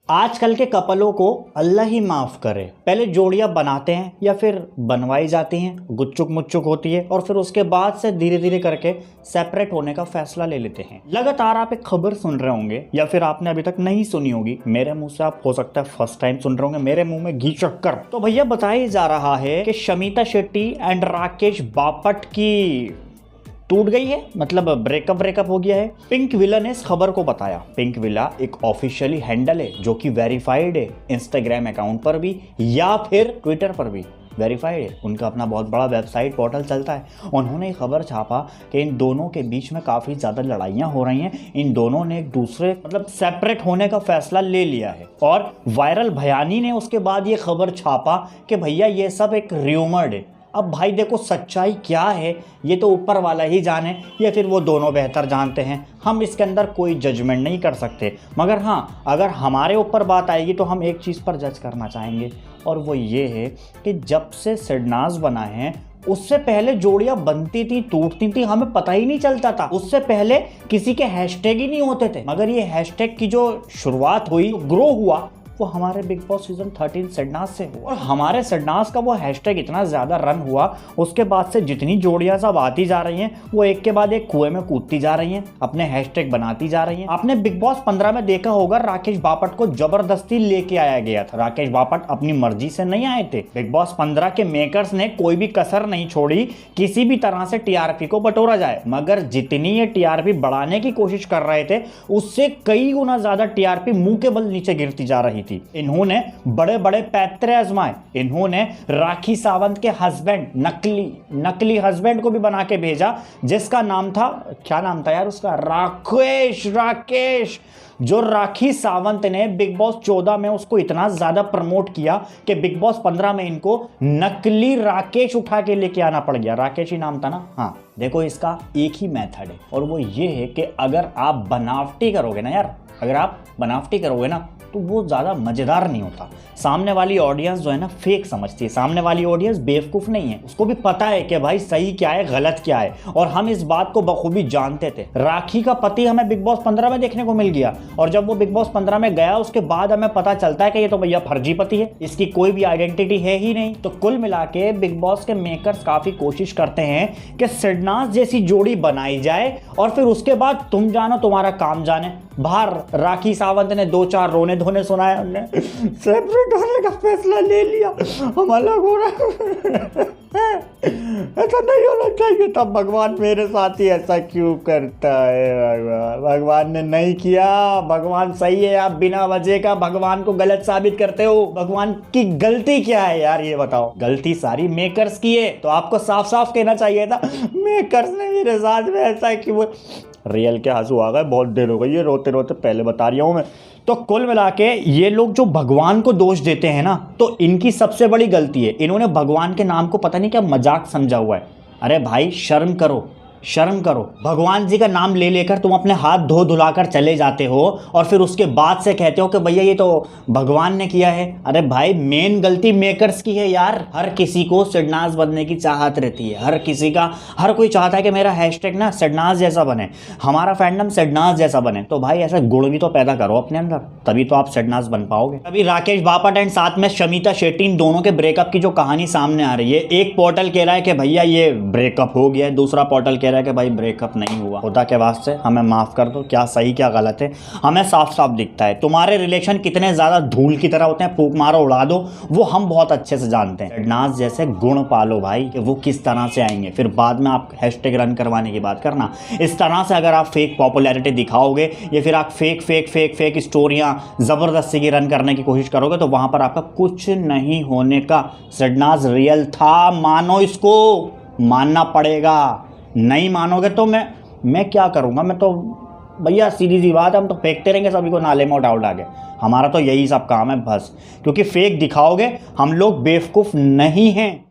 आजकल के कपलों को अल्लाह ही माफ़ करे। पहले जोड़ियां बनाते हैं या फिर बनवाई जाती हैं, गुच्चुक मुच्चुक होती है और फिर उसके बाद से धीरे धीरे करके सेपरेट होने का फैसला ले लेते हैं। लगातार आप एक खबर सुन रहे होंगे या फिर आपने अभी तक नहीं सुनी होगी, मेरे मुंह से आप हो सकता है फर्स्ट टाइम सुन रहे होंगे, मेरे मुंह में घी चक्कर। तो भैया बताया जा रहा है कि शमिता शेट्टी एंड राकेश बापट की टूट गई है, मतलब ब्रेकअप हो गया है। पिंक विला ने इस खबर को बताया। पिंक विला एक ऑफिशियली हैंडल है जो कि वेरीफाइड है, इंस्टाग्राम अकाउंट पर भी या फिर ट्विटर पर भी वेरीफाइड है। उनका अपना बहुत बड़ा वेबसाइट पोर्टल चलता है। उन्होंने खबर छापा कि इन दोनों के बीच में काफ़ी ज़्यादा लड़ाइयाँ हो रही हैं। इन दोनों ने एक दूसरे मतलब सेपरेट होने का फैसला ले लिया है और वायरल भयानी ने उसके बाद ये खबर छापा कि भैया ये सब एक र्यूमर्ड है। अब भाई देखो, सच्चाई क्या है ये तो ऊपर वाला ही जाने या फिर वो दोनों बेहतर जानते हैं। हम इसके अंदर कोई जजमेंट नहीं कर सकते, मगर हाँ, अगर हमारे ऊपर बात आएगी तो हम एक चीज़ पर जज करना चाहेंगे और वो ये है कि जब से सिडनाज बना है उससे पहले जोड़ियां बनती थी, टूटती थी, हमें पता ही नहीं चलता था। उससे पहले किसी के हैशटैग ही नहीं होते थे, मगर ये हैशटैग की जो शुरुआत हुई, ग्रो हुआ, वो हमारे बिग बॉस सीजन 13 सिडनाज से हुआ। और हमारे सिडनाज का वो हैशटैग इतना ज़्यादा रन हुआ, उसके बाद से जितनी जोड़ियां सब आती जा रही हैं वो एक के बाद एक कुएं में कूदती जा रही हैं, अपने हैशटैग बनाती जा रही हैं। आपने बिग बॉस 15 में देखा होगा, राकेश बापट को जबरदस्ती लेके आया गया था। राकेश बापट अपनी मर्जी से नहीं आए थे। बिग बॉस 15 के मेकर्स ने कोई भी कसर नहीं छोड़ी किसी भी तरह से टीआरपी को बटोरा जाए, मगर जितनी ये टीआरपी बढ़ाने की कोशिश कर रहे थे उससे कई गुना ज्यादा टीआरपी मुंह के बल नीचे गिरती जा रही थी। इन्होंने बड़े बड़े पैतरे आजमाए। इन्होंने राखी सावंत के हस्बैंड, नकली हस्बैंड को भी बना के भेजा, जिसका नाम था, क्या नाम था यार उसका, राकेश। जो राखी सावंत ने बिग बॉस 14 में उसको इतना ज्यादा प्रमोट किया कि बिग बॉस 15 में इनको नकली राकेश उठा के लेके आना पड़ गया। राकेश ही नाम था ना। हाँ देखो, इसका एक ही मेथड है और वो ये है कि अगर आप बनावटी करोगे ना यार, अगर आप बनावटी करोगे ना तो वो ज़्यादा मज़ेदार नहीं होता। सामने वाली ऑडियंस जो है ना फेक समझती है। सामने वाली ऑडियंस बेवकूफ़ नहीं है, उसको भी पता है कि भाई सही क्या है गलत क्या है, और हम इस बात को बखूबी जानते थे। राखी का पति हमें बिग बॉस 15 में देखने को मिल गया और जब वो बिग बॉस 15 में गया उसके बाद हमें पता चलता है कि ये तो भैया फर्जी पति है, इसकी कोई भी आइडेंटिटी है ही नहीं। तो कुल मिला के बिग बॉस के मेकर्स काफ़ी कोशिश करते हैं कि सिडनाज जैसी जोड़ी बनाई जाए और फिर उसके बाद तुम जानो तुम्हारा काम जाने। बाहर राखी सावंत ने 2-4 रोने धोने सुनाए, उन्हें सेपरेट होने का फैसला ले लिया, हम अलग हो रहे हैं, ऐसा नहीं होना चाहिए। तब भगवान मेरे साथ ही ऐसा क्यों करता है? भगवान ने नहीं किया, भगवान सही है। आप बिना वजह का भगवान को गलत साबित करते हो। भगवान की गलती क्या है यार, ये बताओ? गलती सारी मेकर्स की है। तो आपको साफ साफ कहना चाहिए था, मेकर्स ने मेरे साथ में ऐसा क्यों। रियल के आंसू आ गए, बहुत देर हो गई ये रोते रोते, पहले बता रहा हूँ मैं। तो कुल मिला के ये लोग जो भगवान को दोष देते हैं ना, तो इनकी सबसे बड़ी गलती है, इन्होंने भगवान के नाम को पता नहीं क्या मजाक समझा हुआ है। अरे भाई शर्म करो, शर्म करो। भगवान जी का नाम ले लेकर तुम अपने हाथ धो धुलाकर चले जाते हो और फिर उसके बाद से कहते हो कि भैया ये तो भगवान ने किया है। अरे भाई मेन गलती मेकर्स की है यार। हर किसी को सिडनाज बनने की चाहत रहती है, हर कोई चाहता है कि मेरा हैशटैग ना सिडनाज जैसा बने, हमारा फैंडम सिडनाज जैसा बने। तो भाई ऐसा गुण भी तो पैदा करो अपने अंदर, तभी तो आप सिडनाज बन पाओगे। अभी राकेश बापट एंड साथ में शमिता शेट्टी, इन दोनों के ब्रेकअप की जो कहानी सामने आ रही है, एक पोर्टल कह रहा है कि भैया ये ब्रेकअप हो गया है, दूसरा पोर्टल कह रहा है कि भाई ब्रेकअप नहीं हुआ। खुदा के वास्ते हमें माफ कर दो, क्या सही क्या गलत है हमें साफ साफ दिखता है। तुम्हारे रिलेशन कितने ज्यादा धूल की तरह होते हैं, फूंक मारो उड़ा दो, वो हम बहुत अच्छे से जानते हैं। सिडनाज जैसे गुण पालो भाई कि वो किस तरह से आएंगे, फिर बाद में आप हैशटैग रन करवाने की बात करना। इस तरह से अगर आप फेक पॉपुलैरिटी दिखाओगे या फिर आप फेक स्टोरियां जबरदस्ती की रन करने की कोशिश करोगे तो वहां पर आपका कुछ नहीं होने का। सिडनाज रियल था, मानो इसको, मानना पड़ेगा। नहीं मानोगे तो मैं क्या करूँगा? मैं तो भैया सीधी सी बात है, हम तो फेंकते रहेंगे सभी को नाले में उठा के। हमारा तो यही सब काम है बस, क्योंकि फेक दिखाओगे, हम लोग बेवकूफ़ नहीं हैं।